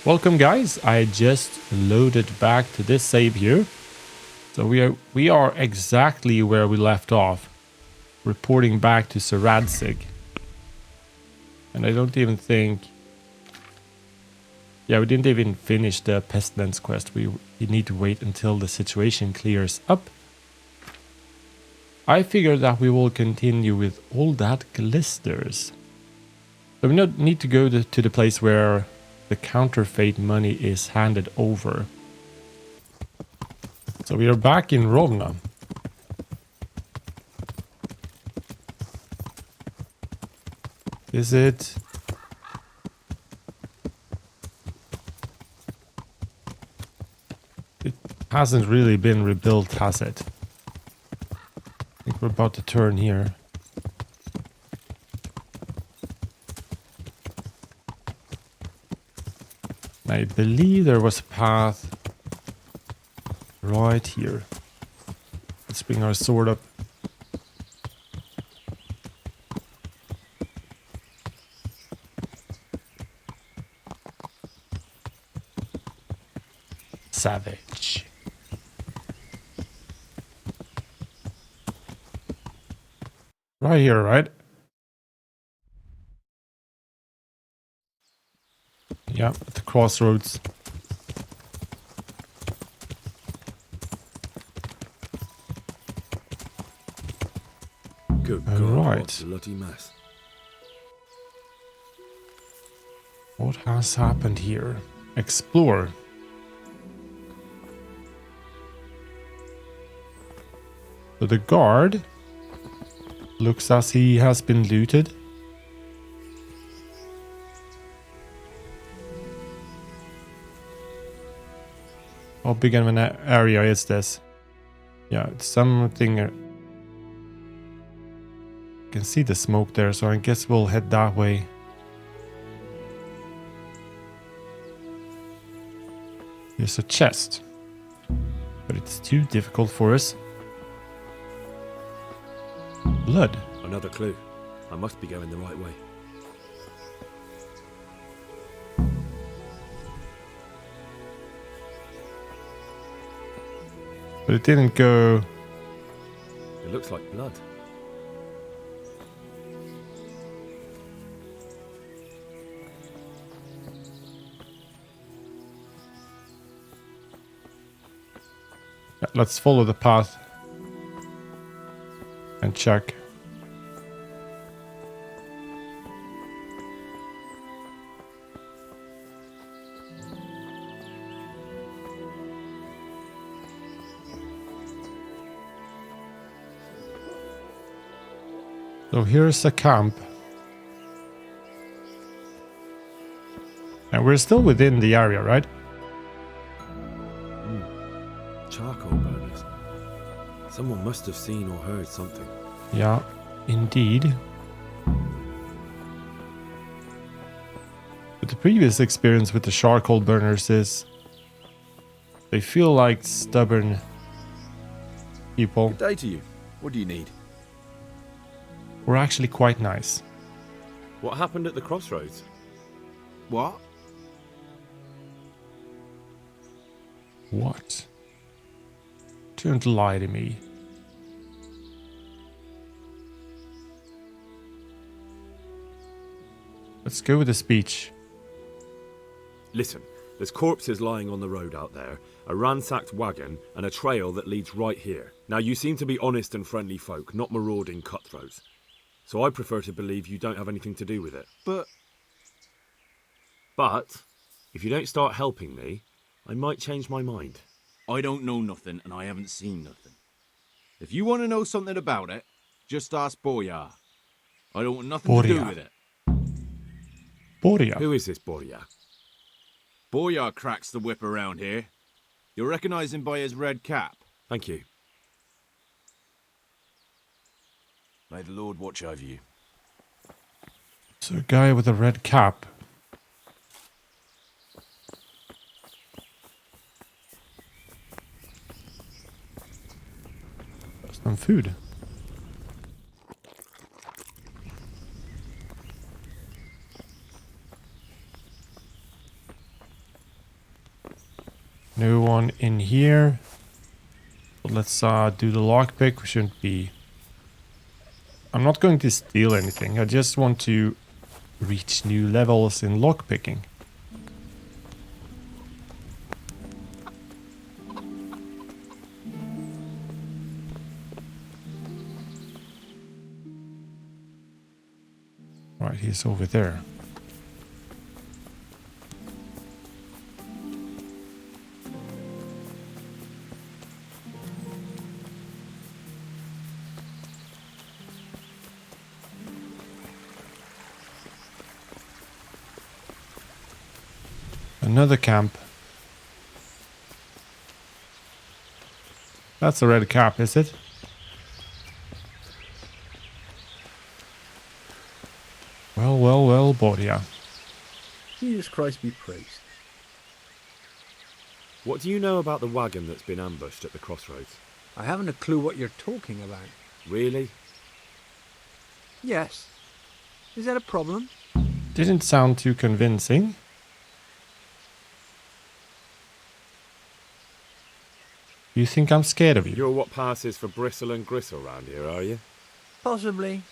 Welcome guys, I just loaded back to this save here. So we are exactly where we left off, reporting back to Sir Radzig. And I don't even think... Yeah, we didn't even finish the Pestilence quest. We need to wait until the situation clears up. I figure that we will continue with all that glisters. So we need to go to the place where the counterfeit money is handed over. So we are back in Rovna. Is it? It hasn't really been rebuilt, has it? I think we're about to turn here. I believe there was a path right here. Let's bring our sword up. Savage. Right here, right? Yeah, at the crossroads. Good All God, right. what a bloody mess. What has happened here? Explore. So the guard looks as he has been looted. How big of an area is this? Yeah, it's something... You can see the smoke there, so I guess we'll head that way. There's a chest, but it's too difficult for us. Blood. Another clue. I must be going the right way. But it didn't go... It looks like blood. Yeah, let's follow the path and check. So here's a camp. And we're still within the area, right? Charcoal burners. Someone must have seen or heard something. Yeah, indeed. But the previous experience with the charcoal burners is... they feel like stubborn people. Good day to you. What do you need? We're actually quite nice. What happened at the crossroads? What? What? Don't lie to me. Let's go with the speech. Listen, there's corpses lying on the road out there, a ransacked wagon, and a trail that leads right here. Now, you seem to be honest and friendly folk, not marauding cutthroats. So I prefer to believe you don't have anything to do with it. But, if you don't start helping me, I might change my mind. I don't know nothing and I haven't seen nothing. If you want to know something about it, just ask Boyar. I don't want nothing to do Boria. with it. Boria. Who is this Boria? Boyar cracks the whip around here. You'll recognize him by his red cap. Thank you. May the Lord watch over you. So a guy with a red cap. Some food. No one in here. But let's do the lockpick. We shouldn't be... I'm not going to steal anything. I just want to reach new levels in lockpicking. Right, he's over there. Another camp. That's a red cap, is it? Well, Boria. Jesus Christ be praised. What do you know about the wagon that's been ambushed at the crossroads? I haven't a clue what you're talking about. Really? Yes. Is that a problem? Didn't sound too convincing. You think I'm scared of you? You're what passes for bristle and gristle round here, are you? Possibly.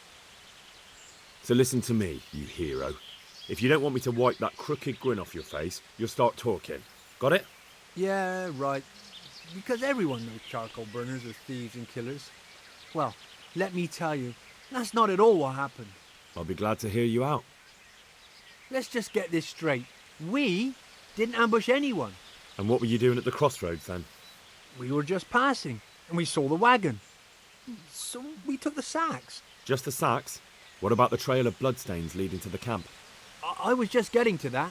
So listen to me, you hero. If you don't want me to wipe that crooked grin off your face, you'll start talking. Got it? Yeah, right. Because everyone knows charcoal burners are thieves and killers. Well, let me tell you, that's not at all what happened. I'll be glad to hear you out. Let's just get this straight. We didn't ambush anyone. And what were you doing at the crossroads then? We were just passing, and we saw the wagon. So we took the sacks. Just the sacks? What about the trail of bloodstains leading to the camp? I was just getting to that.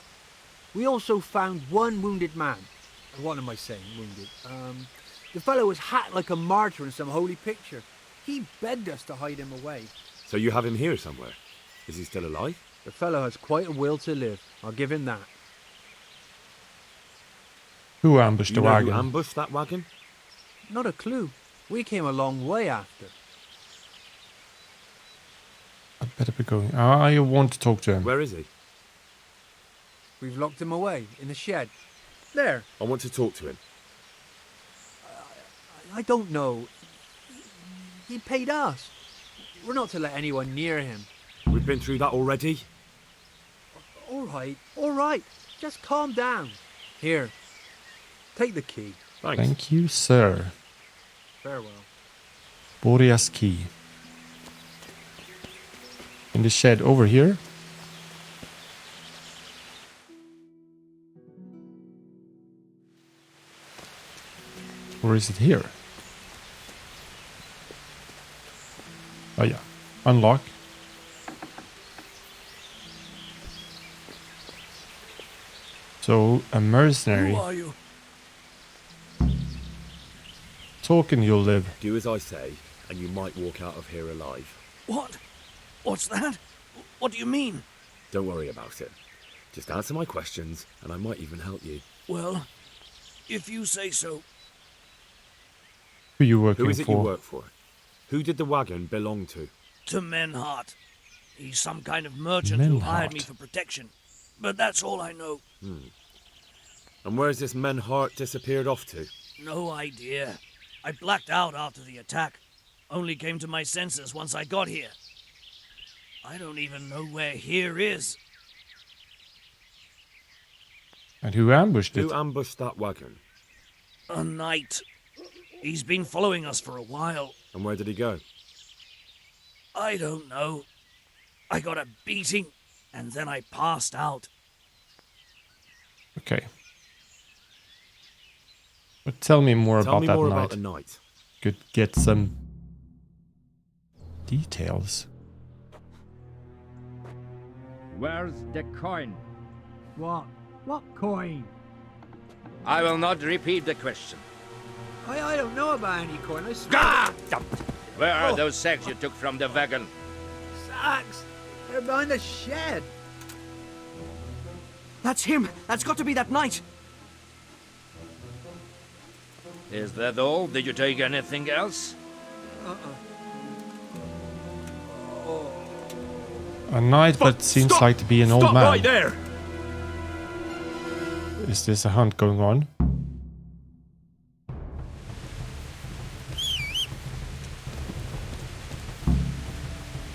We also found one wounded man. What am I saying, wounded? The fellow was hacked like a martyr in some holy picture. He begged us to hide him away. So you have him here somewhere? Is he still alive? The fellow has quite a will to live. I'll give him that. Who ambushed Do the you know wagon? who ambushed that wagon? Not a clue. We came a long way after. I'd better be going. I want to talk to him. Where is he? We've locked him away in the shed. There. I want to talk to him. I don't know. He paid us. We're not to let anyone near him. We've been through that already. All right. Just calm down. Here. Take the key. Thanks. Thank you, sir. Farewell. Boria's key. In the shed over here. Or is it here? Oh yeah. Unlock. So, a mercenary. Who are you? Talk and you'll live. Do as I say, and you might walk out of here alive. What? What's that? What do you mean? Don't worry about it. Just answer my questions, and I might even help you. Well, if you say so. Who you working Who is it for? you work for? Who did the wagon belong to? To Menhart. He's some kind of merchant who hired me Menhart. for protection. But that's all I know. And where's this Menhart disappeared off to? No idea. I blacked out after the attack. Only came to my senses once I got here. I don't even know where here is. And who ambushed it? Who ambushed that wagon? A knight. He's been following us for a while. And where did he go? I don't know. I got a beating, and then I passed out. Okay. But tell me more Tell about me that more night. about the night. Could get some details. Where's the coin? What? What coin? I will not repeat the question. I don't know about any coin. I swear. Ah! Where are those sacks you took from the wagon? Sacks. They're behind the shed. That's him! That's got to be that knight! Is that all? Did you take anything else? A knight, but seems Stop! like to be an old Stop man. right there! Is this a hunt going on?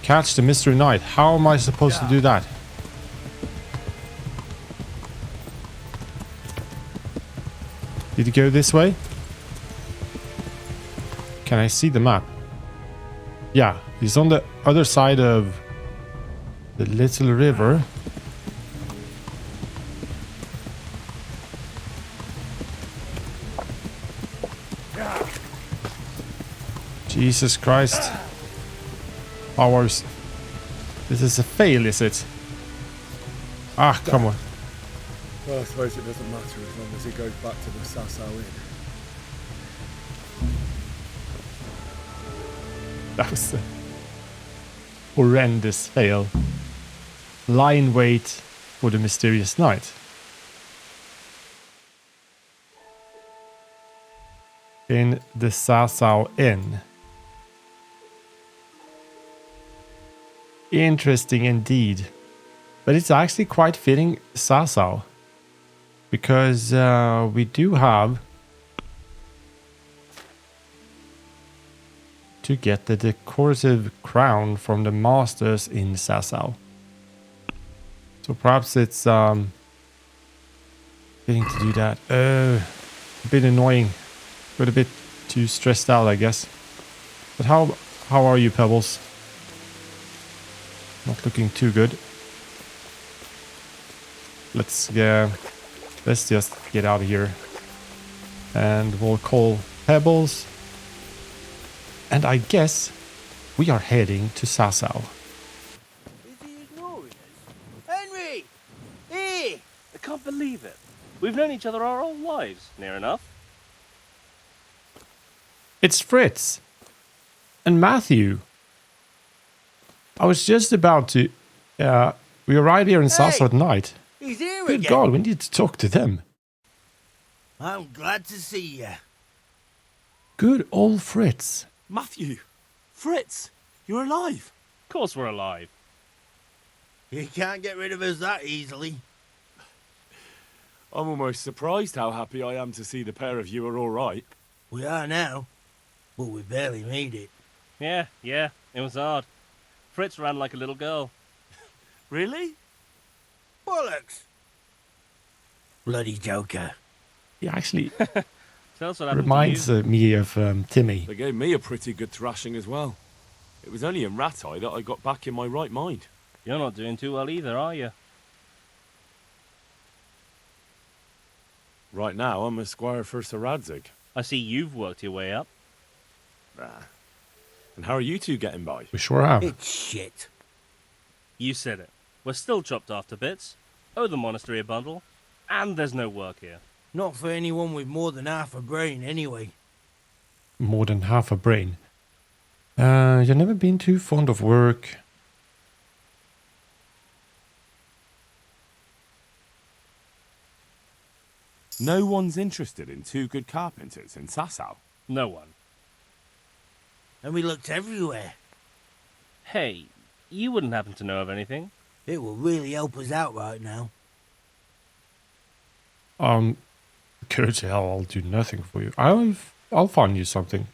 Catch the mystery knight. How am I supposed to do that? Did it go this way? Can I see the map? Yeah, he's on the other side of the little river. Jesus Christ. Hours. This is a fail, is it? Ah, come on. Well, I suppose it doesn't matter as long as he goes back to the Sasau Inn. That was a horrendous fail. Lie in wait for the mysterious knight. In the Sasau Inn. Interesting indeed. But it's actually quite fitting Sasau. Because we do have to get the decorative crown from the masters in Sasau. So perhaps it's fitting to do that. A bit annoying. Got a bit too stressed out, I guess. But how are you, Pebbles? Not looking too good. Let's just get out of here. And we'll call Pebbles. And I guess we are heading to Sasau. Is he ignoring us? Henry! Hey! I can't believe it. We've known each other our whole lives, near enough. It's Fritz. And Matthew. I was just about to... we arrived here in Sasau at night. He's here Good again. God, we need to talk to them. I'm glad to see you. Good old Fritz. Matthew! Fritz! You're alive! Of course we're alive. You can't get rid of us that easily. I'm almost surprised how happy I am to see the pair of you are all right. We are now, but we barely made it. Yeah, it was hard. Fritz ran like a little girl. Really? Bollocks! Bloody joker. He actually Tell us what happened reminds to you. me of Timmy. They gave me a pretty good thrashing as well. It was only in Rattay that I got back in my right mind. You're not doing too well either, are you? Right now, I'm a squire for Sir Radzig. I see you've worked your way up. And how are you two getting by? We sure have. It's shit. You said it. We're still chopped off to bits. Owe the monastery a bundle. And there's no work here. Not for anyone with more than half a brain, anyway. More than half a brain. You've never been too fond of work. No one's interested in two good carpenters in Sasau. No one. And we looked everywhere. Hey, you wouldn't happen to know of anything? It will really help us out right now. Go to hell, I'll do nothing for you. I'll find you something.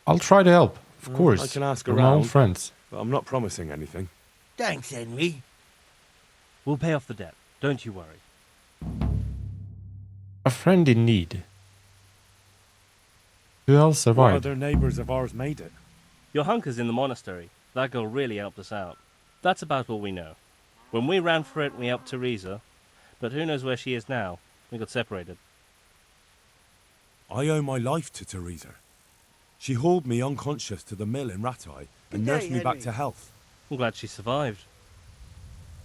I'll try to help, of course. I can ask We're my own around. friends. But I'm not promising anything. Thanks, Henry. We'll pay off the debt. Don't you worry. A friend in need. Who else What survived? other neighbours of ours made it? Your hunker's in the monastery. That girl really helped us out. That's about all we know. When we ran for it, we helped Teresa. But who knows where she is now? We got separated. I owe my life to Teresa. She hauled me unconscious to the mill in Rattay and Good day, nursed me back Henry. to health. I'm glad she survived.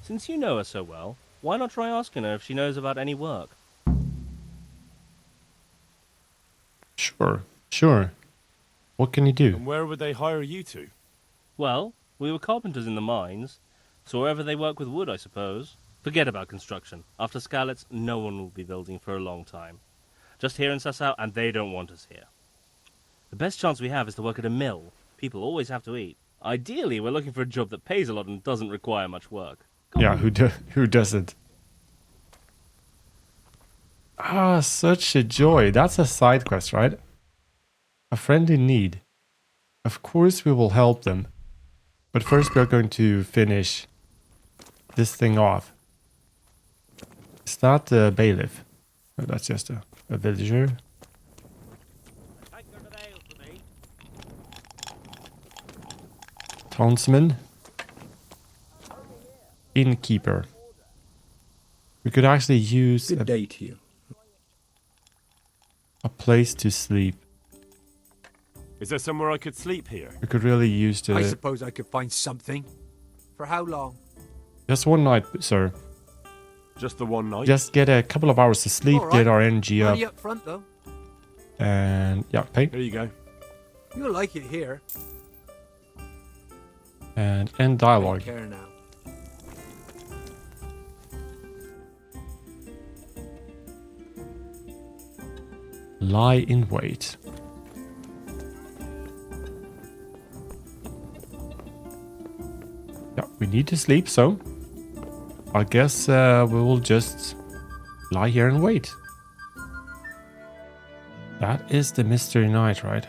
Since you know her so well, why not try asking her if she knows about any work? Sure. What can you do? And where would they hire you to? Well, we were carpenters in the mines, so wherever they work with wood, I suppose. Forget about construction. After Skalitz, no one will be building for a long time. Just here in Sasau, and they don't want us here. The best chance we have is to work at a mill. People always have to eat. Ideally, we're looking for a job that pays a lot and doesn't require much work. Yeah, who doesn't? Ah, such a joy. That's a side quest, right? A friend in need. Of course we will help them. But first we are going to finish this thing off. Is that a bailiff? No, that's just a villager. Townsman. Innkeeper. We could actually use Good day to you. a place to sleep. Is there somewhere I could sleep here? We could really use I the... suppose I could find something. For how long? Just one night, sir. Just the one night? Just get a couple of hours to sleep, All right. get our energy up, Money up front, though. and yeah, pay. Here you go. You'll like it here. And end dialogue. Take care now. Lie in wait. Yeah, we need to sleep, so I guess we will just lie here and wait. That is the mystery night, right?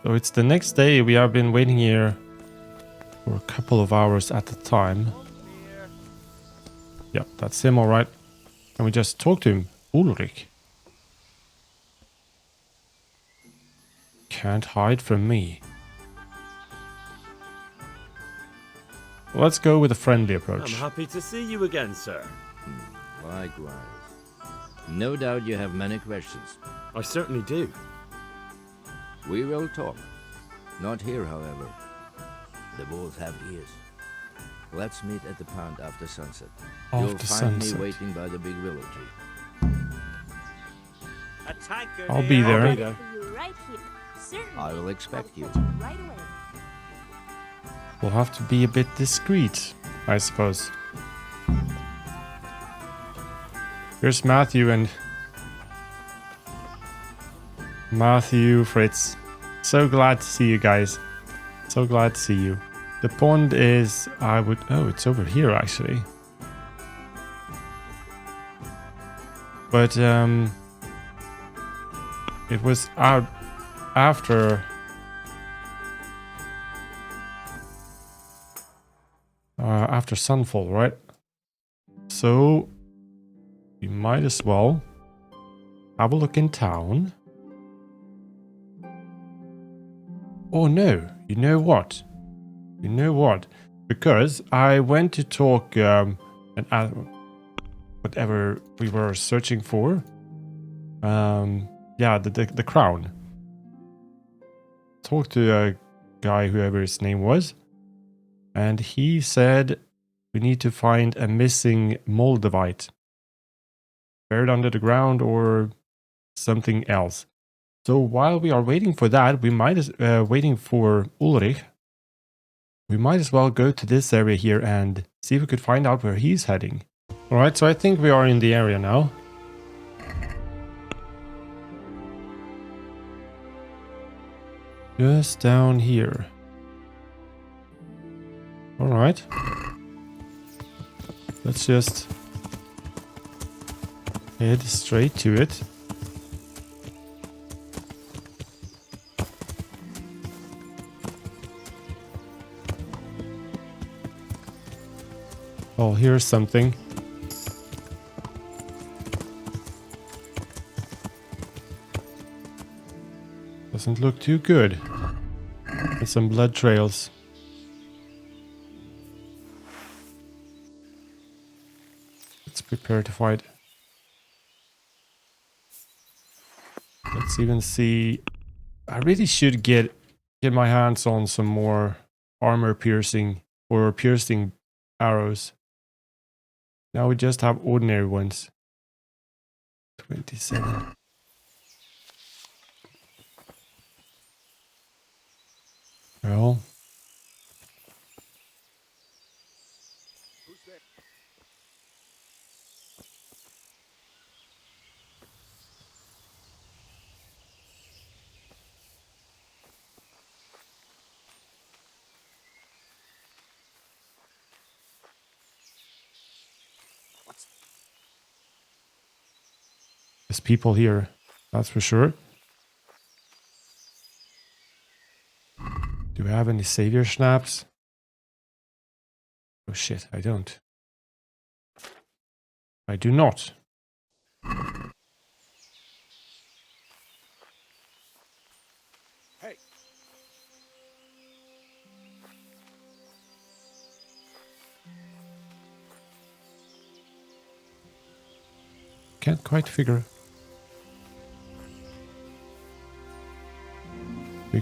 So it's the next day. We have been waiting here for a couple of hours at a time. Yeah, that's him, all right. Can we just talk to him? Ulrich. Can't hide from me. Let's go with a friendly I'm approach. happy to see you again, sir. Likewise. No doubt you have many questions. I certainly do. We will talk. Not here, however. The wolves have ears. Let's meet at the pond after sunset. You'll After find sunset. me waiting by the big willow tree. I'll be there. I'll be there. Right here. Certainly. I will expect you. Right away. We'll have to be a bit discreet, I suppose. Here's Matthew and Fritz. So glad to see you guys. So glad to see you. The pond is, oh, it's over here actually. But it was out after sunfall, right? So we might as well have a look in town. Oh no, you know what? You know what? Because I went to talk and whatever we were searching for. Yeah, the crown. Talked to a guy, whoever his name was, and he said we need to find a missing Moldavite. Buried under the ground or something else. So while we are waiting for that, we might waiting for Ulrich. We might as well go to this area here and see if we could find out where he's heading. Alright, so I think we are in the area now. Just down here. Alright. Let's just head straight to it. Oh, here's something. Doesn't look too good. There's some blood trails. Let's prepare to fight. Let's even see. I really should get my hands on some more armor piercing or piercing arrows. Now we just have ordinary ones. 27. Well. There's people here, that's for sure. Do we have any savior snaps? Oh shit, I don't. I do not. Hey. Can't quite figure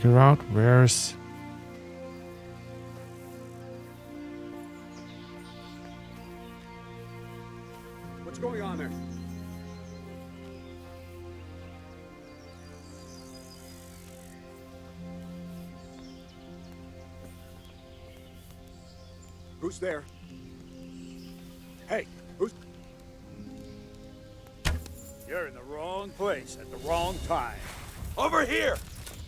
out where's... What's going on there? Who's there? Hey, who's... You're in the wrong place at the wrong time. Over here!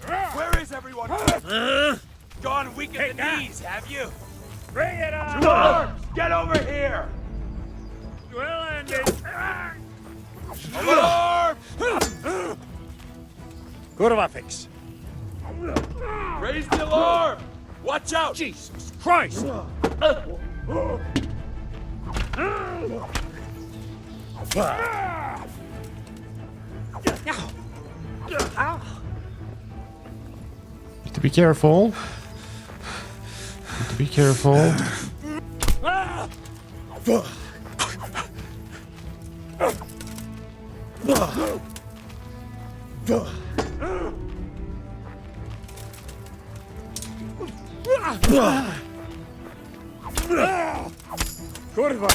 Where is everyone? Gone weak at the knees, have you? Bring it on! Arms! Get over here! Well ended. Alarm! Kurva fix. Raise the alarm! Watch out! Jesus Christ! Need to be careful. Need to be careful. Kurva!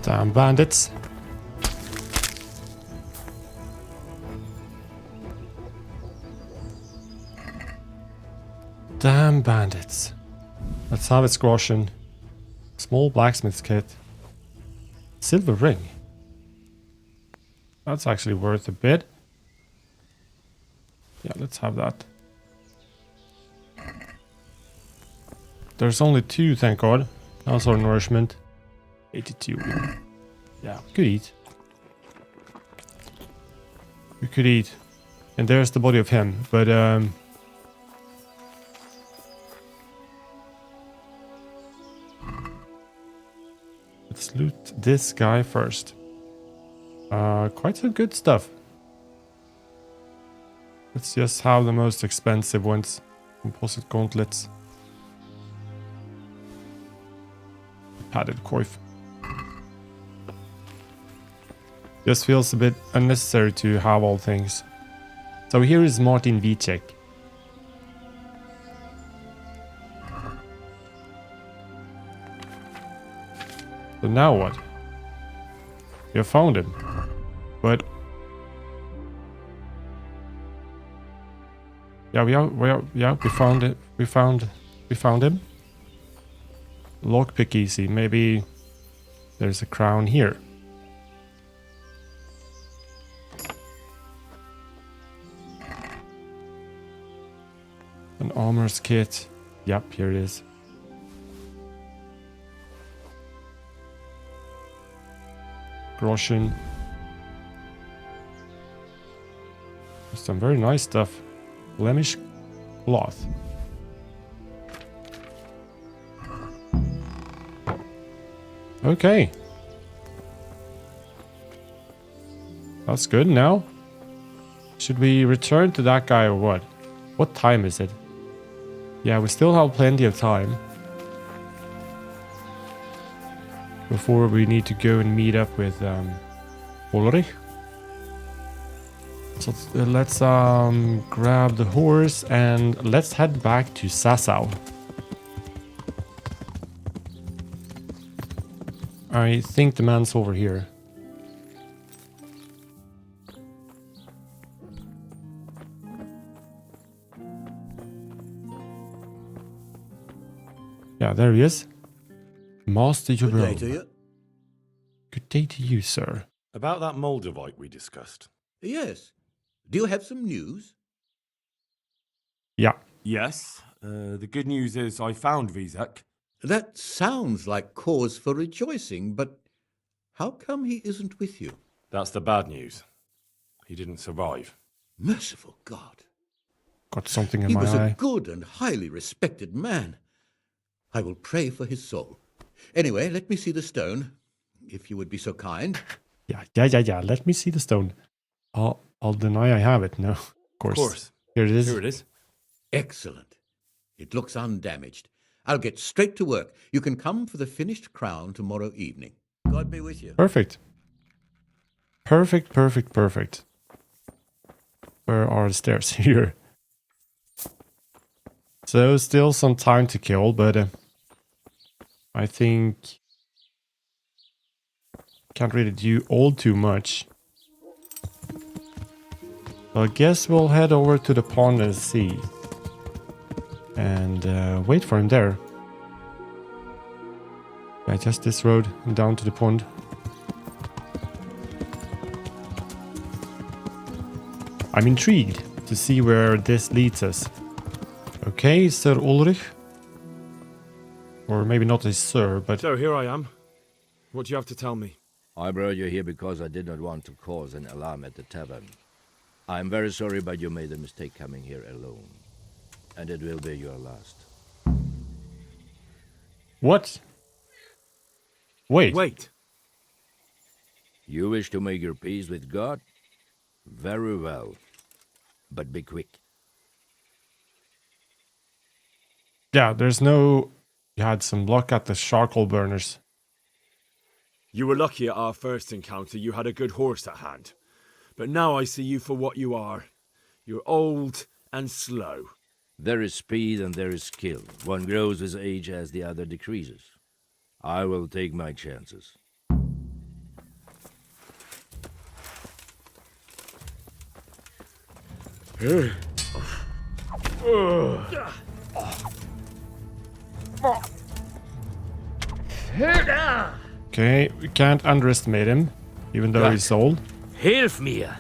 Damn bandits. Damn bandits. Let's have it, Squashin'. Small blacksmith's kit. Silver ring. That's actually worth a bit. Yeah, let's have that. There's only 2, thank God. Also nourishment. 82. Yeah, we could eat. We could eat. And there's the body of him, but let's loot this guy first. Quite some good stuff. Let's just have the most expensive ones. Composite gauntlets. Padded coif. Just feels a bit unnecessary to have all things. So here is Martin Vicek. So now what? You found him. But yeah, we found it. We found him. Lockpick easy. Maybe there's a crown here. An armor's kit. Yep, here it is. Groschen. Some very nice stuff. Flemish cloth. Okay. That's good now. Should we return to that guy or what? What time is it? Yeah, we still have plenty of time. Before we need to go and meet up with Ulrich. So let's grab the horse and let's head back to Sassau. I think the man's over here. Yeah, there he is. Master your Good day to you. Good day to you, sir. About that Moldavite we discussed. Yes. Do you have some news? Yeah. Yes. The good news is I found Vizek. That sounds like cause for rejoicing, but how come he isn't with you? That's the bad news. He didn't survive. Merciful God. Got something in He my was eye. a good and highly respected man. I will pray for his soul. Anyway, let me see the stone, if you would be so kind. Yeah. Let me see the stone. I'll deny I have it. No, of course. Here it is. Here it is. Excellent. It looks undamaged. I'll get straight to work. You can come for the finished crown tomorrow evening. God be with you. Perfect. Perfect. Where are the stairs? Here. So still some time to kill, but I think can't really do all too much. So I guess we'll head over to the pond and see. And wait for him there. Yeah, just this road and down to the pond. I'm intrigued to see where this leads us. Okay, Sir Ulrich. Or maybe not a sir, but... So here I am. What do you have to tell me? I brought you here because I did not want to cause an alarm at the tavern. I'm very sorry, but you made a mistake coming here alone. And it will be your last. What? Wait. You wish to make your peace with God? Very well. But be quick. Yeah, there's no... You had some luck at the charcoal burners. You were lucky at our first encounter you had a good horse at hand. But now I see you for what you are. You're old and slow. There is speed and there is skill. One grows with age as the other decreases. I will take my chances. Okay, we can't underestimate him, even though he's old. Hilf mir!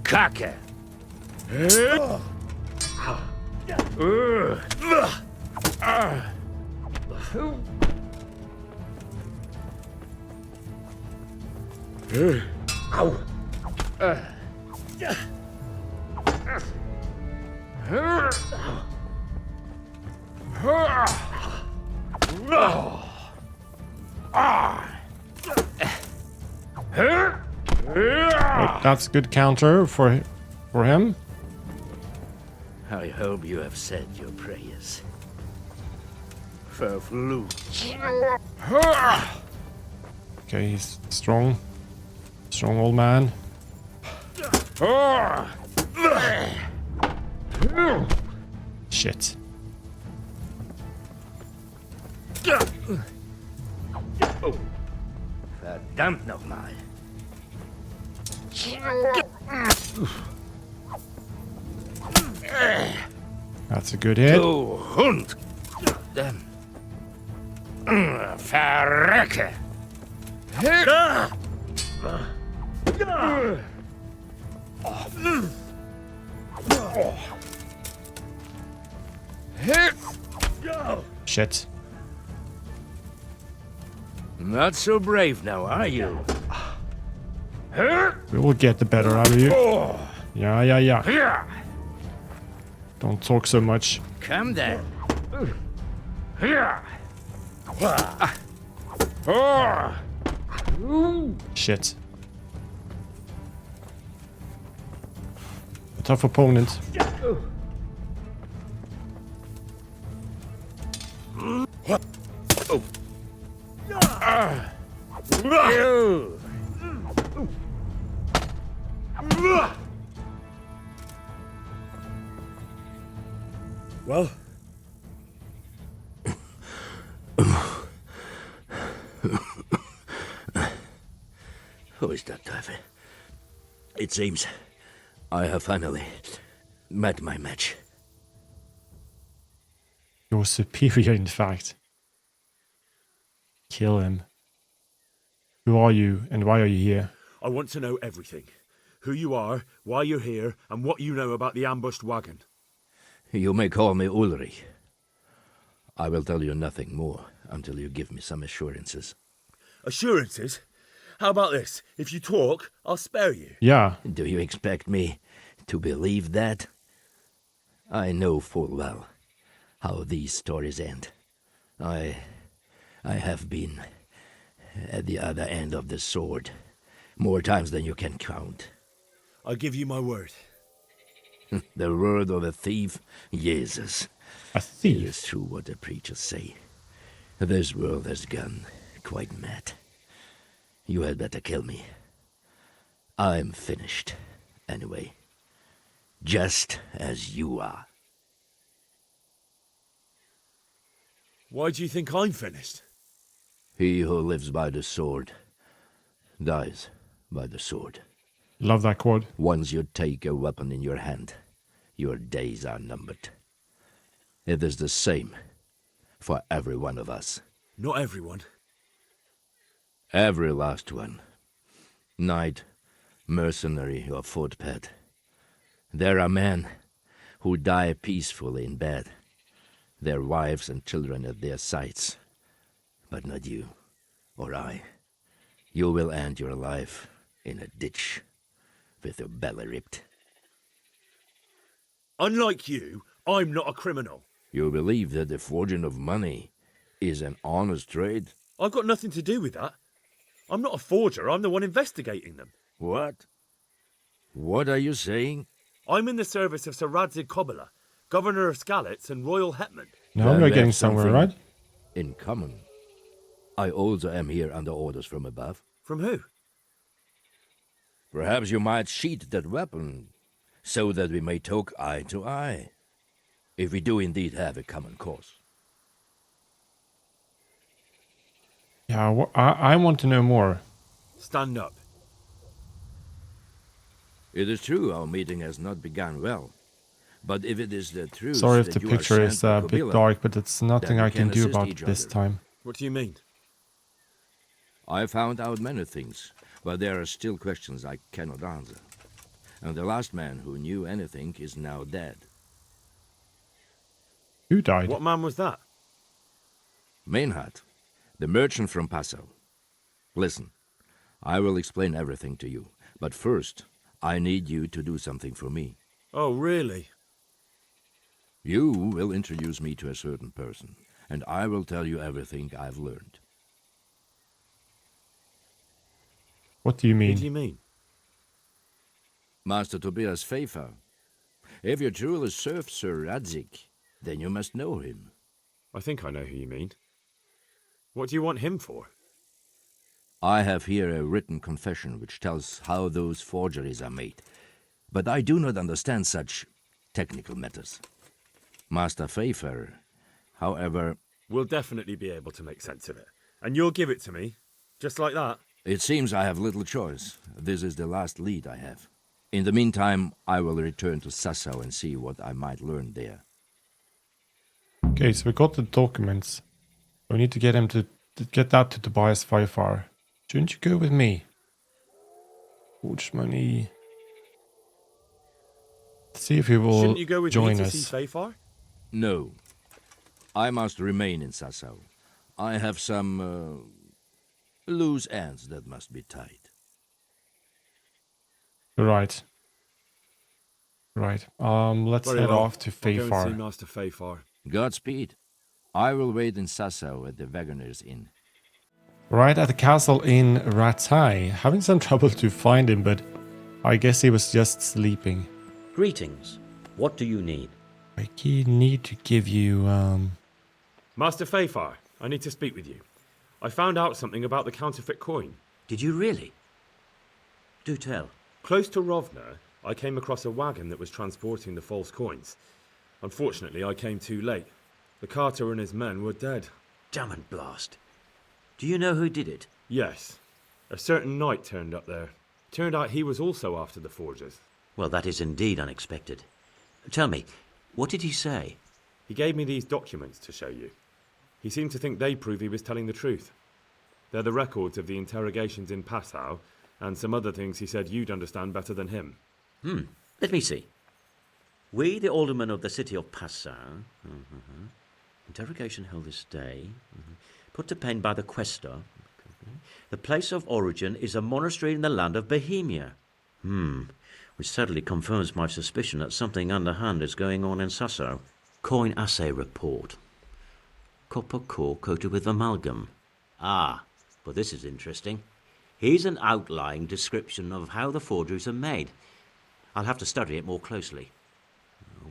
Kacke! Au! Oh, that's a good counter for him. I hope you have said your prayers. Verflucht. Okay, he's strong. Strong old man. Shit. Verdammt nochmal. That's a good hit. Du Hund! Verrecke! Shit. Not so brave now, are you? We will get the better out of you. Yeah. Don't talk so much. Come then. Shit. A tough opponent. Well? Who is that, Teufel? It seems I have finally met my match. Your superior, in fact. Kill him. Who are you and why are you here? I want to know everything. who you are, why you're here, and what you know about the ambushed wagon. You may call me Ulrich. I will tell you nothing more until you give me some assurances. Assurances? How about this? If you talk, I'll spare you. Yeah. Do you expect me to believe that? I know full well how these stories end. I have been at the other end of the sword more times than you can count. I give you my word. The word of a thief? Jesus. A thief? It is true what the preachers say. This world has gone quite mad. You had better kill me. I'm finished, anyway. Just as you are. Why do you think I'm finished? He who lives by the sword dies by the sword. Love that quote. Once you take a weapon in your hand, your days are numbered. It is the same for every one of us. Not everyone. Every last one. Knight, mercenary, or footpad. There are men who die peacefully in bed, their wives and children at their sides. But not you, or I. You will end your life in a ditch, with your belly ripped. Unlike you, I'm not a criminal. You believe that the forging of money is an honest trade? I've got nothing to do with that. I'm not a forger, I'm the one investigating them. What? What are you saying? I'm in the service of Sir Radzig Kobyla, Governor of Skalitz and Royal Hetman. Now we're getting somewhere, right? In common. I also am here under orders from above. From who? Perhaps you might sheath that weapon, so that we may talk eye to eye, if we do indeed have a common cause. Yeah, I want to know more. Stand up. It is true our meeting has not begun well, but if it is the truth Sorry if that the you are picture sent is by a bit Kobyla, dark, but it's nothing then we I can do assist about each this other. time. What do you mean? I found out many things, but there are still questions I cannot answer. And the last man who knew anything is now dead. Who died? What man was that? Meinhard, the merchant from Passau. Listen, I will explain everything to you, but first, I need you to do something for me. Oh, really? You will introduce me to a certain person, and I will tell you everything I've learned. What do you mean? What do you mean? Master Tobias Pfeiffer. If you truly serve Sir Radzig, then you must know him. I think I know who you mean. What do you want him for? I have here a written confession which tells how those forgeries are made, but I do not understand such technical matters. Master Pfeiffer, however... We'll definitely be able to make sense of it. And you'll give it to me, just like that? It seems I have little choice. This is the last lead I have. In the meantime, I will return to Sassau and see what I might learn there. Okay, so we got the documents. We need to get him to get that to Tobias Pfeiffer. Shouldn't you go with me? Forge money. Let's see if he will Shouldn't you go with join me to us. see Pfeiffer? No. I must remain in Sassau. I have some loose ends that must be tied. Right. Right. Let's Very head well. off to I'll go and see Pfeiffer. Master Pfeiffer. Godspeed. I will wait in Sassau at the Wagoner's Inn. Right at the castle in Rattay. Having some trouble to find him, but I guess he was just sleeping. Greetings. What do you need? I need to give you, Master Pfeiffer, I need to speak with you. I found out something about the counterfeit coin. Did you really? Do tell. Close to Rovna, I came across a wagon that was transporting the false coins. Unfortunately, I came too late. The carter and his men were dead. Damn and blast. Do you know who did it? Yes. A certain knight turned up there. Turned out he was also after the forgers. Well, that is indeed unexpected. Tell me, what did he say? He gave me these documents to show you. He seemed to think they prove he was telling the truth. They're the records of the interrogations in Passau And some other things he said you'd understand better than him. Let me see. We, the aldermen of the city of Passau, interrogation held this day, put to pen by the questor. The place of origin is a monastery in the land of Bohemia. Which certainly confirms my suspicion that something underhand is going on in Sasso. Coin assay report. Copper core coated with amalgam. Ah, but this is interesting. Here's an outline description of how the forgeries are made. I'll have to study it more closely.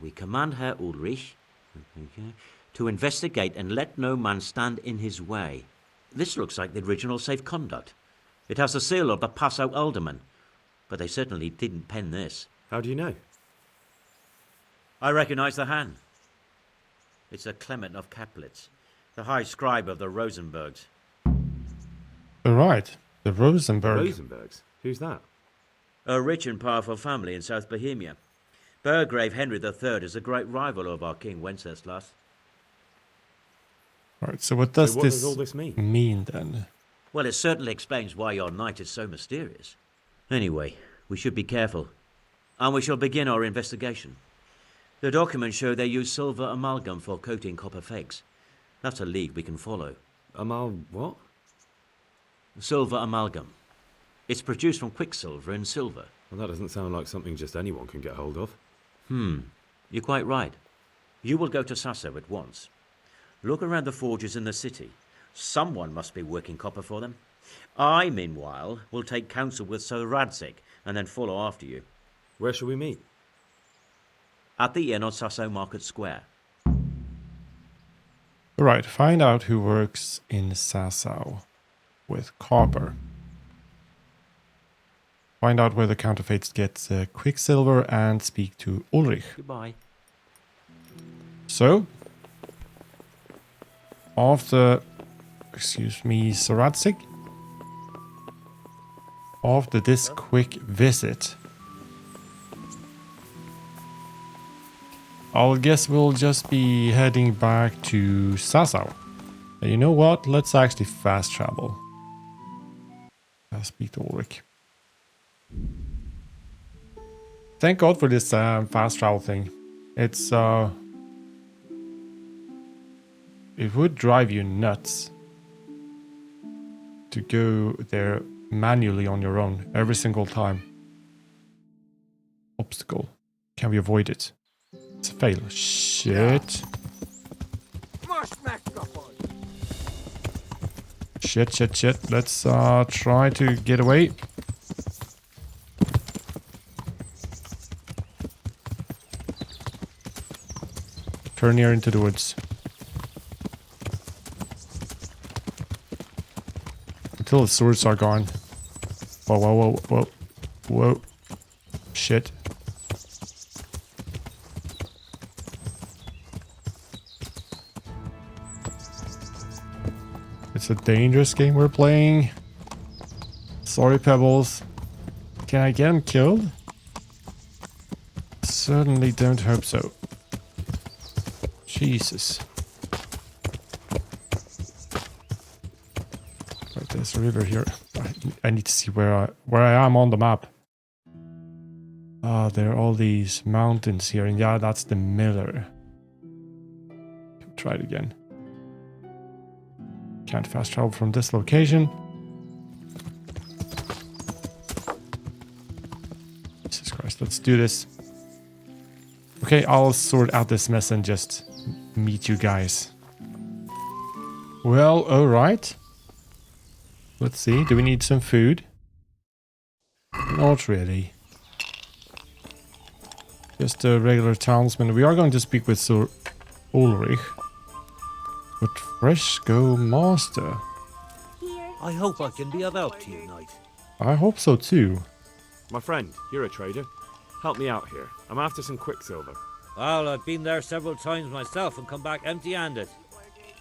We command Herr Ulrich to investigate and let no man stand in his way. This looks like the original safe conduct. It has the seal of the Passau alderman, but they certainly didn't pen this. How do you know? I recognize the hand. It's a Clement of Kaplitz, the high scribe of the Rosenbergs. Right, the Rosenberg. Rosenbergs? Who's that? A rich and powerful family in South Bohemia. Burgrave Henry III is a great rival of our King Wenceslas. Right, so what does all this mean? Mean then? Well, it certainly explains why your knight is so mysterious. Anyway, we should be careful. And we shall begin our investigation. The documents show they use silver amalgam for coating copper fakes. That's a lead we can follow. What? Silver amalgam. It's produced from quicksilver and silver. Well, that doesn't sound like something just anyone can get hold of. You're quite right. You will go to Sasso at once. Look around the forges in the city. Someone must be working copper for them. I, meanwhile, will take counsel with Sir Radzig and then follow after you. Where shall we meet? At the inn on Sasso Market Square. Right, find out who works in Sassau with copper. Find out where the counterfeits get quicksilver and speak to Ulrich. Goodbye. So, after, Sir Radzig, after this quick visit, I'll guess we'll just be heading back to Sassau. And you know what? Let's actually fast travel. I'll speak to Ulrich. Thank God for this fast travel thing. It's it would drive you nuts to go there manually on your own every single time. Obstacle. Can we avoid it? It's a fail. Shit. Shit. Let's try to get away. Turn here into the woods. Until the swords are gone. Whoa. Shit. It's a dangerous game we're playing. Sorry, Pebbles. Can I get him killed? Certainly don't hope so. Jesus. Right, there's a river here. I need to see where I am on the map. Ah, there are all these mountains here, and yeah, that's the Miller. Try it again. Can't fast travel from this location. Jesus Christ, let's do this. Okay, I'll sort out this mess and just meet you guys. Well, alright. Let's see, do we need some food? Not really. Just a regular townsman. We are going to speak with Sir Ulrich. But Fresco Master. I hope I can be of help to you, Knight. I hope so too. My friend, you're a trader. Help me out here. I'm after some quicksilver. Well, I've been there several times myself and come back empty-handed.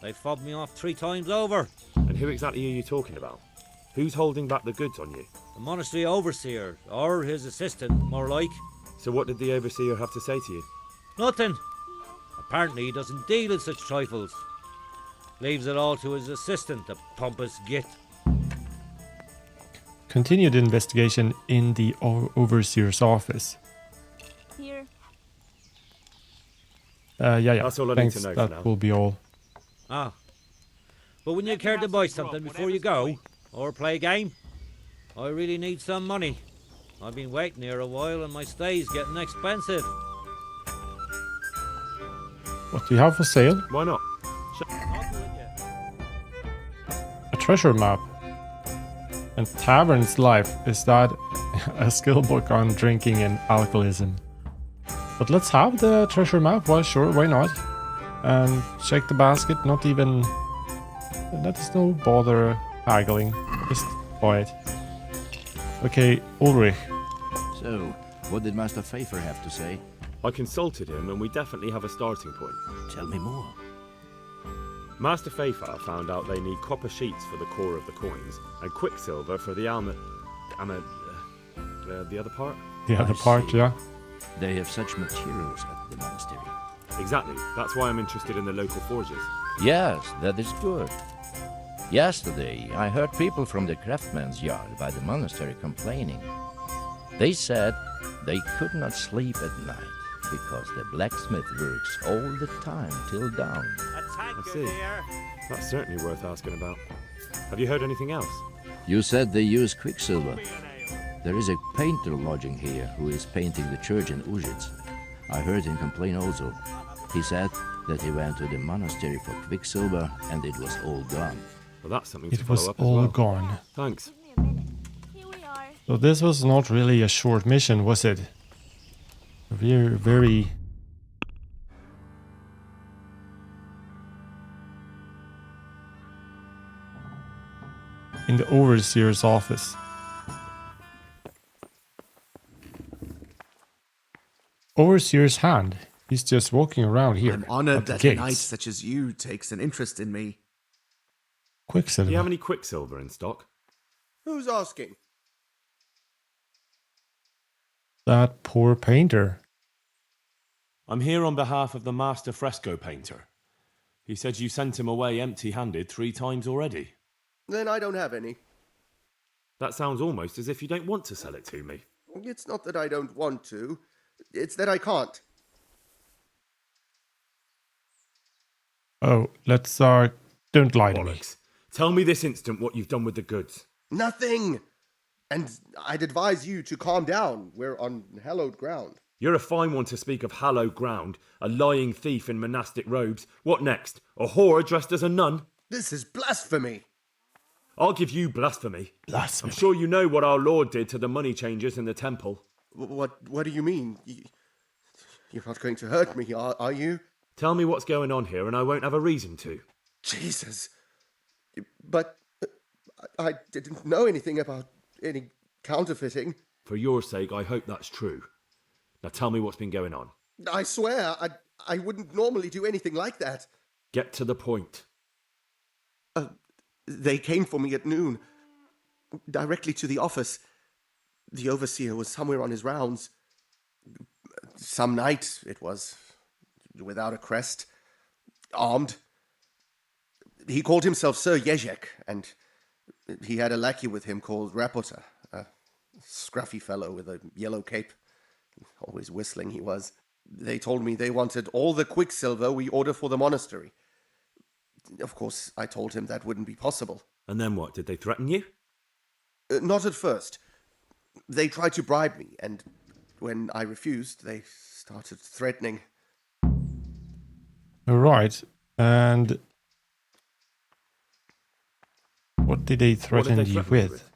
They fobbed me off 3 times over. And who exactly are you talking about? Who's holding back the goods on you? The monastery overseer, or his assistant, more like. So what did the overseer have to say to you? Nothing. Apparently he doesn't deal in such trifles. Leaves it all to his assistant, the pompous git. continue the investigation in the overseer's office. Here. Yeah. That's all I need Thanks. to know for That now. will be all. Ah. But wouldn't you care to buy something before you go? Or play a game? I really need some money. I've been waiting here a while and my stay's getting expensive. What do you have for sale? Why not? A treasure map. And Tavern's Life. Is that a skill book on drinking and alcoholism? But let's have the treasure map. Well, sure, why not? And check the basket. Not even... That is no bother haggling. Just buy it. Okay, Ulrich. So, what did Master Pfeiffer have to say? I consulted him and we definitely have a starting point. Tell me more. Master Pfeiffer found out they need copper sheets for the core of the coins and quicksilver for the the other part? The other part, yeah. They have such materials at the monastery. Exactly. That's why I'm interested in the local forges. Yes, that is good. Yesterday, I heard people from the craftsman's yard by the monastery complaining. They said they could not sleep at night because the blacksmith works all the time till dawn. I see. That's certainly worth asking about. Have you heard anything else? You said they use quicksilver. There is a painter lodging here who is painting the church in Uzhitz. I heard him complain also. He said that he went to the monastery for quicksilver and it was all gone. Well, that's something to It was follow up as all well. gone. Thanks. Here we are. So this was not really a short mission, was it? Very... In the overseer's office. Overseer's hand. He's just walking around here. I'm honored at the that a gates. knight such as you takes an interest in me. Quicksilver. Do you have any quicksilver in stock? Who's asking? That poor painter. I'm here on behalf of the master fresco painter. He said you sent him away empty-handed 3 times already. Then I don't have any. That sounds almost as if you don't want to sell it to me. It's not that I don't want to. It's that I can't. Oh, let's don't lie to me. Bollocks. Tell me this instant what you've done with the goods. Nothing! And I'd advise you to calm down. We're on hallowed ground. You're a fine one to speak of hallowed ground, a lying thief in monastic robes. What next? A whore dressed as a nun? This is blasphemy! I'll give you blasphemy. Blasphemy. I'm sure you know what our Lord did to the money changers in the temple. What do you mean? You're not going to hurt me, are you? Tell me what's going on here and I won't have a reason to. Jesus. But I didn't know anything about any counterfeiting. For your sake, I hope that's true. Now tell me what's been going on. I swear, I wouldn't normally do anything like that. Get to the point. They came for me at noon, directly to the office. The overseer was somewhere on his rounds. Some night, it was, without a crest, armed. He called himself Sir Jezek, and he had a lackey with him called Rapota, a scruffy fellow with a yellow cape. Always whistling he was. They told me they wanted all the quicksilver we order for the monastery. Of course, I told him that wouldn't be possible. And then what? Did they threaten you? Not at first. They tried to bribe me, and when I refused, they started threatening. Right. And what did they threaten you with?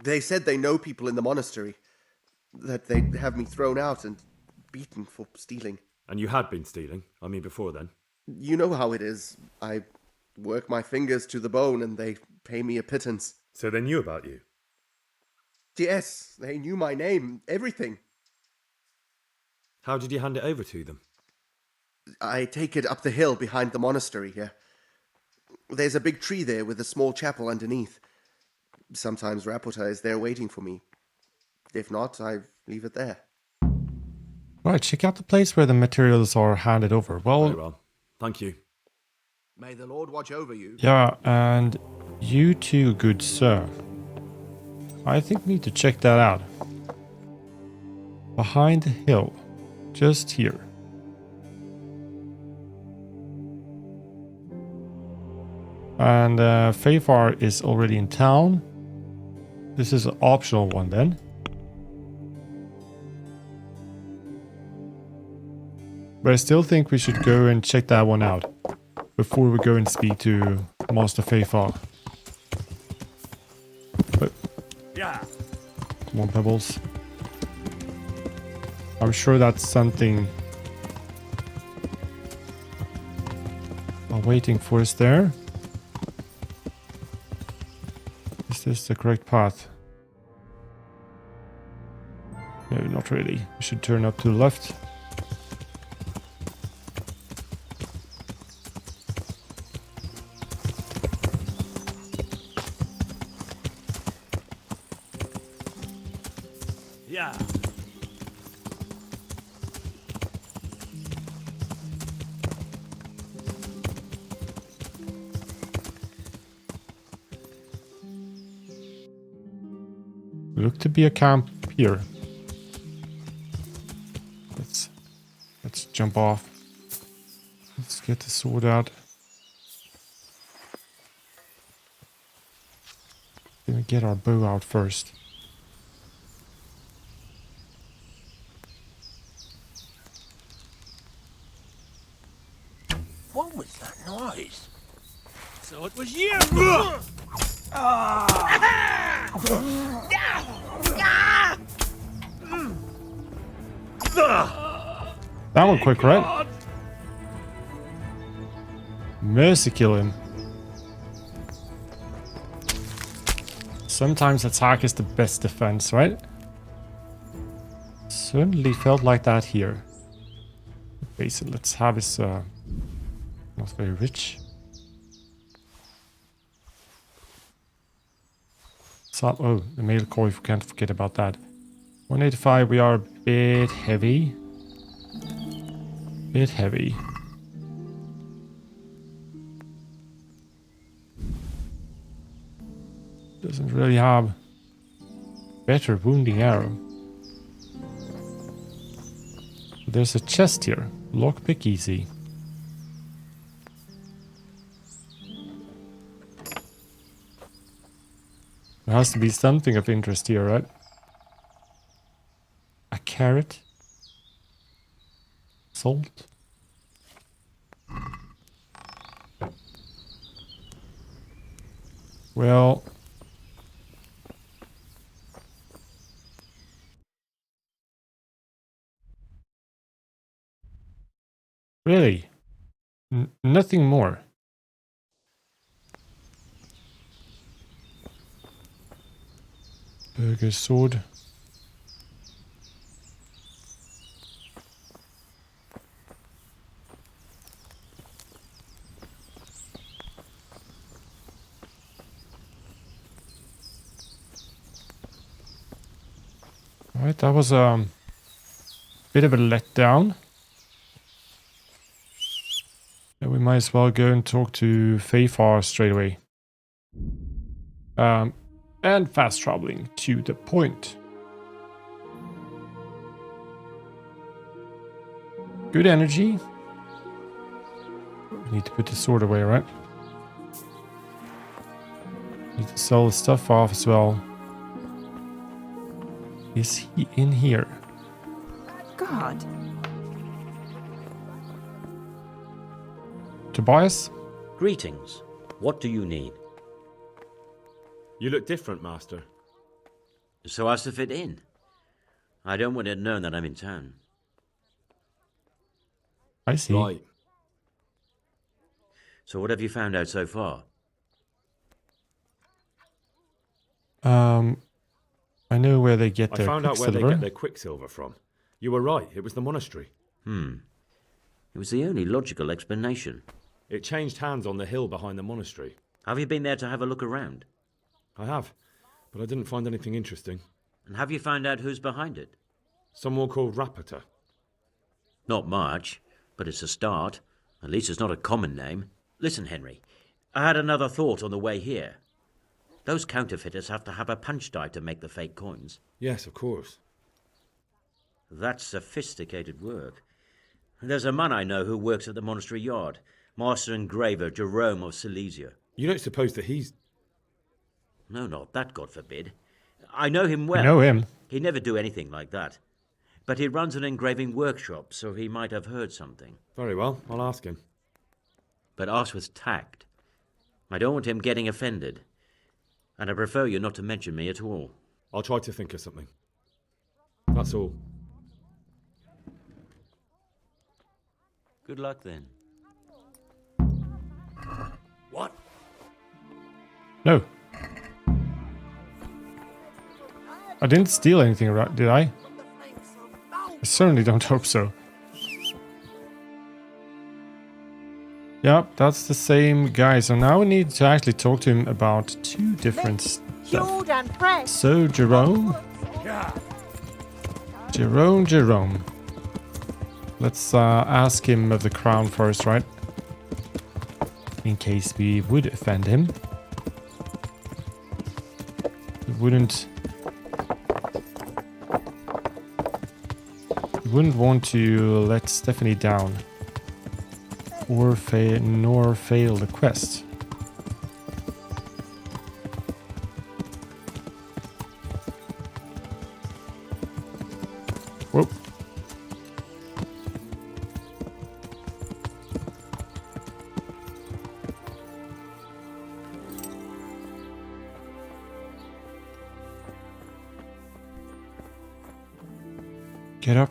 They said they know people in the monastery, that they'd have me thrown out and beaten for stealing. And you had been stealing? I mean, before then? You know how it is. I work my fingers to the bone and they pay me a pittance. So they knew about you? Yes, they knew my name, everything. How did you hand it over to them? I take it up the hill behind the monastery here. There's a big tree there with a small chapel underneath. Sometimes Rapota is there waiting for me. If not, I leave it there. Right, check out the place where the materials are handed over. Well, very well. Thank you. May the Lord watch over you. Yeah, and you too, good sir. I think we need to check that out. Behind the hill. Just here. And Fafar is already in town. This is an optional one then. But I still think we should go and check that one out before we go and speak to Master Fafar. But Yeah. come on, Pebbles. I'm sure that's something waiting for us there. Is this the correct path? No, not really. We should turn up to the left. Yeah. Look to be a camp here. Let's jump off. Let's get the sword out. Gonna get our bow out first. What was that noise? So it was you! That one quick, right? Mercy kill him. Sometimes attack is the best defense, right? Certainly felt like that here. Basically, let's have his not very rich. So, oh, the mail coif, we can't forget about that. 185, we are a bit heavy. Bit heavy. Doesn't really have better wounding arrow. There's a chest here. Lockpick easy. There has to be something of interest here, right? A carrot? Salt? Well... Really? Nothing more. Burger sword. Alright, that was a bit of a letdown. And we might as well go and talk to Fafar straight away. And fast traveling to the point. Good energy. We need to put the sword away, right? Need to sell the stuff off as well. Is he in here? God. Tobias? Greetings. What do you need? You look different, Master. So as to fit in. I don't want it known that I'm in town. I see. Right. So what have you found out so far? I know where they get their I found out where they quicksilver. get their quicksilver from. You were right, it was the monastery. It was the only logical explanation. It changed hands on the hill behind the monastery. Have you been there to have a look around? I have, but I didn't find anything interesting. And have you found out who's behind it? Someone called Rapita. Not much, but it's a start. At least it's not a common name. Listen, Henry, I had another thought on the way here. Those counterfeiters have to have a punch die to make the fake coins. Yes, of course. That's sophisticated work. There's a man I know who works at the monastery yard, Master Engraver Jerome of Silesia. You don't suppose that he's... No, not that, God forbid. I know him well. You know him. He'd never do anything like that. But he runs an engraving workshop, so he might have heard something. Very well, I'll ask him. But ask with tact. I don't want him getting offended. And I prefer you not to mention me at all. I'll try to think of something. That's all. Good luck then. What? No. I didn't steal anything, did I? I certainly don't hope so. Yep, that's the same guy. So now we need to actually talk to him about two different stuff. So, Jerome. Jerome. Let's ask him of the crown first, right? In case we would offend him. We wouldn't want to let Stephanie down. Or fail the quest. Whoop.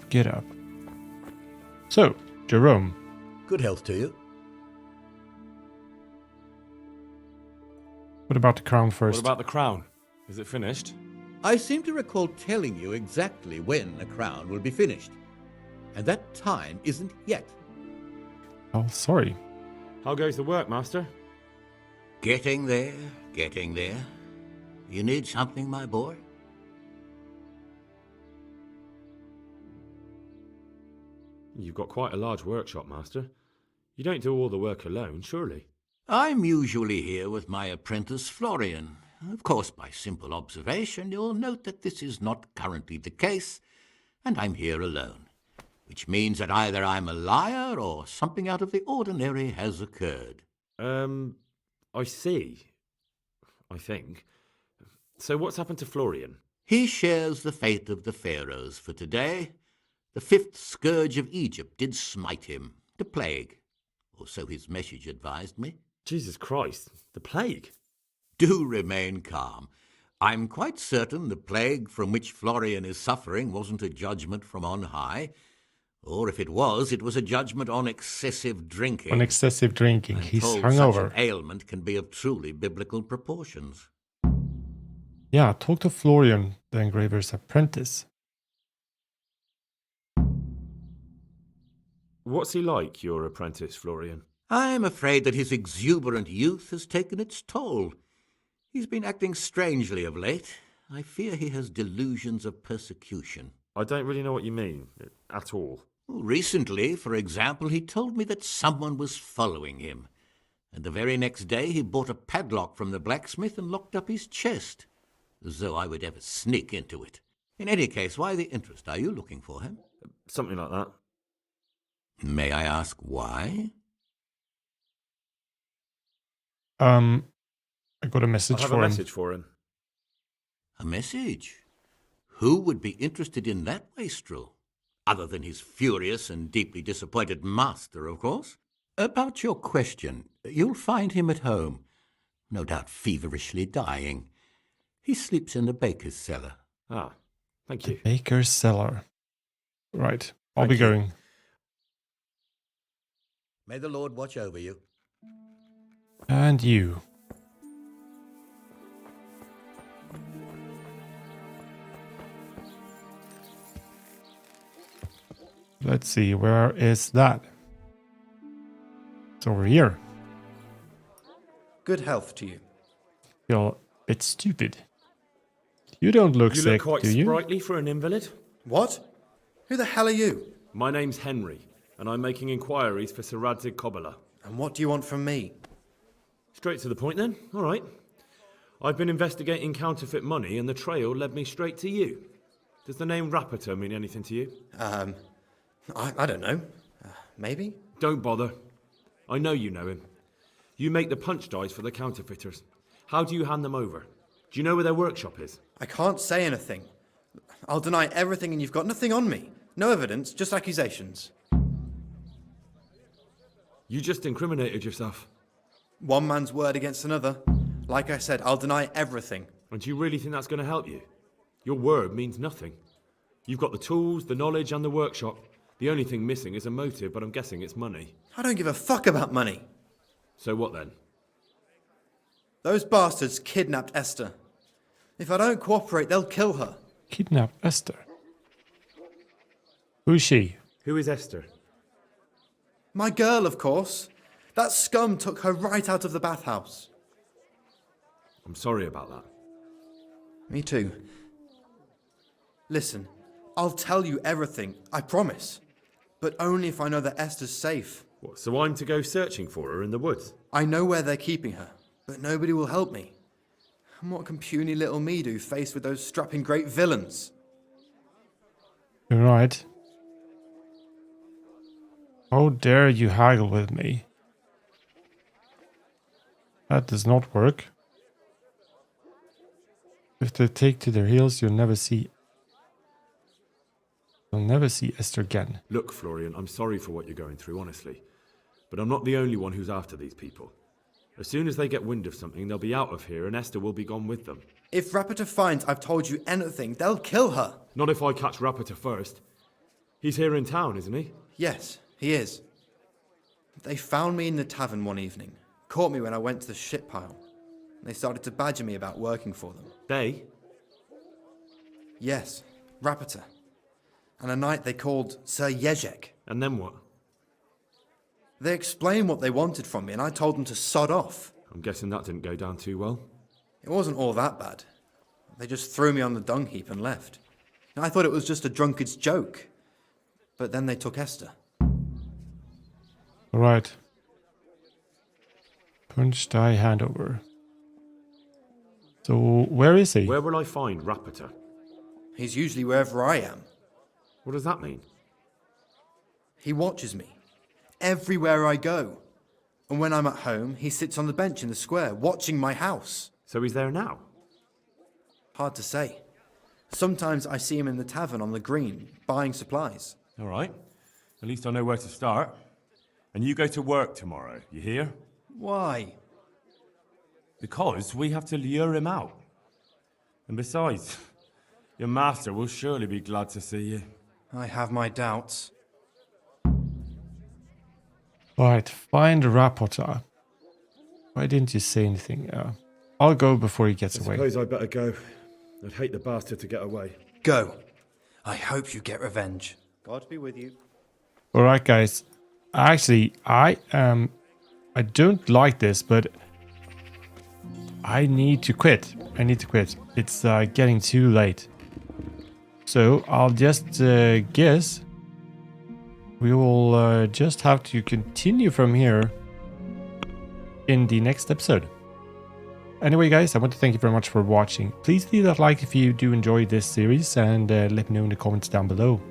Get up. So, Jerome. Good health to you. What about the crown first? What about the crown? Is it finished? I seem to recall telling you exactly when the crown will be finished. And that time isn't yet. Oh, sorry. How goes the work, Master? Getting there. You need something, my boy? You've got quite a large workshop, Master. You don't do all the work alone, surely? I'm usually here with my apprentice, Florian. Of course, by simple observation, you'll note that this is not currently the case, and I'm here alone, which means that either I'm a liar or something out of the ordinary has occurred. I see. I think. So what's happened to Florian? He shares the fate of the pharaohs for today. The fifth scourge of Egypt did smite him, the plague, or so his message advised me. Jesus Christ, the plague? Do remain calm. I'm quite certain the plague from which Florian is suffering wasn't a judgment from on high, or if it was a judgment on excessive drinking. On excessive drinking, he's Such hungover. an ailment can be of truly biblical proportions. Yeah, talk to Florian, the engraver's apprentice. What's he like, your apprentice, Florian? I'm afraid that his exuberant youth has taken its toll. He's been acting strangely of late. I fear he has delusions of persecution. I don't really know what you mean, at all. Recently, for example, he told me that someone was following him. And the very next day he bought a padlock from the blacksmith and locked up his chest. As though I would ever sneak into it. In any case, why the interest? Are you looking for him? Something like that. May I ask why? I got a message I have for a him. message for him. A message? Who would be interested in that wastrel? Other than his furious and deeply disappointed master, of course. About your question, you'll find him at home. No doubt feverishly dying. He sleeps in the baker's cellar. Ah, thank you. Baker's cellar. Right, I'll be going. May the Lord watch over you. And you. Let's see, where is that? It's over here. Good health to you. Feel a bit stupid. You don't look You sick, look quite do you? sprightly for an invalid. What? Who the hell are you? My name's Henry, and I'm making inquiries for Sir Radzig Kobyla. And what do you want from me? Straight to the point then. All right. I've been investigating counterfeit money and the trail led me straight to you. Does the name Rapiter mean anything to you? I don't know. Maybe? Don't bother. I know you know him. You make the punch dice for the counterfeiters. How do you hand them over? Do you know where their workshop is? I can't say anything. I'll deny everything and you've got nothing on me. No evidence, just accusations. You just incriminated yourself. One man's word against another. Like I said, I'll deny everything. And do you really think that's going to help you? Your word means nothing. You've got the tools, the knowledge and the workshop. The only thing missing is a motive, but I'm guessing it's money. I don't give a fuck about money. So what then? Those bastards kidnapped Esther. If I don't cooperate, they'll kill her. Kidnap Esther? Who's she? Who is Esther? My girl, of course. That scum took her right out of the bathhouse. I'm sorry about that. Me too. Listen, I'll tell you everything, I promise. But only if I know that Esther's safe. What, so I'm to go searching for her in the woods? I know where they're keeping her, but nobody will help me. And what can puny little me do faced with those strapping great villains? You're right. How dare you haggle with me? That does not work. If they take to their heels, you'll never see Esther again. Look, Florian, I'm sorry for what you're going through, honestly. But I'm not the only one who's after these people. As soon as they get wind of something, they'll be out of here and Esther will be gone with them. If Rapiter finds I've told you anything, they'll kill her. Not if I catch Rapiter first. He's here in town, isn't he? Yes, he is. They found me in the tavern one evening. Caught me when I went to the shit pile. They started to badger me about working for them. They? Yes, Rapiter. And a knight they called Sir Jezek. And then what? They explained what they wanted from me and I told them to sod off. I'm guessing that didn't go down too well. It wasn't all that bad. They just threw me on the dung heap and left. I thought it was just a drunkard's joke. But then they took Esther. Alright. Punch, die, handover. So, where is he? Where will I find Rapiter? He's usually wherever I am. What does that mean? He watches me. Everywhere I go. And when I'm at home, he sits on the bench in the square, watching my house. So he's there now? Hard to say. Sometimes I see him in the tavern on the green, buying supplies. All right. At least I know where to start. And you go to work tomorrow, you hear? Why? Because we have to lure him out. And besides, your master will surely be glad to see you. I have my doubts. Right, find Rapota. Why didn't you say anything? I'll go before he gets away. I suppose I better go. I'd hate the bastard to get away. Go. I hope you get revenge. God be with you. Alright, guys. Actually, I don't like this, but I need to quit. It's getting too late. So I'll just guess we will just have to continue from here in the next episode. Anyway, guys, I want to thank you very much for watching. Please leave that like if you do enjoy this series and let me know in the comments down below.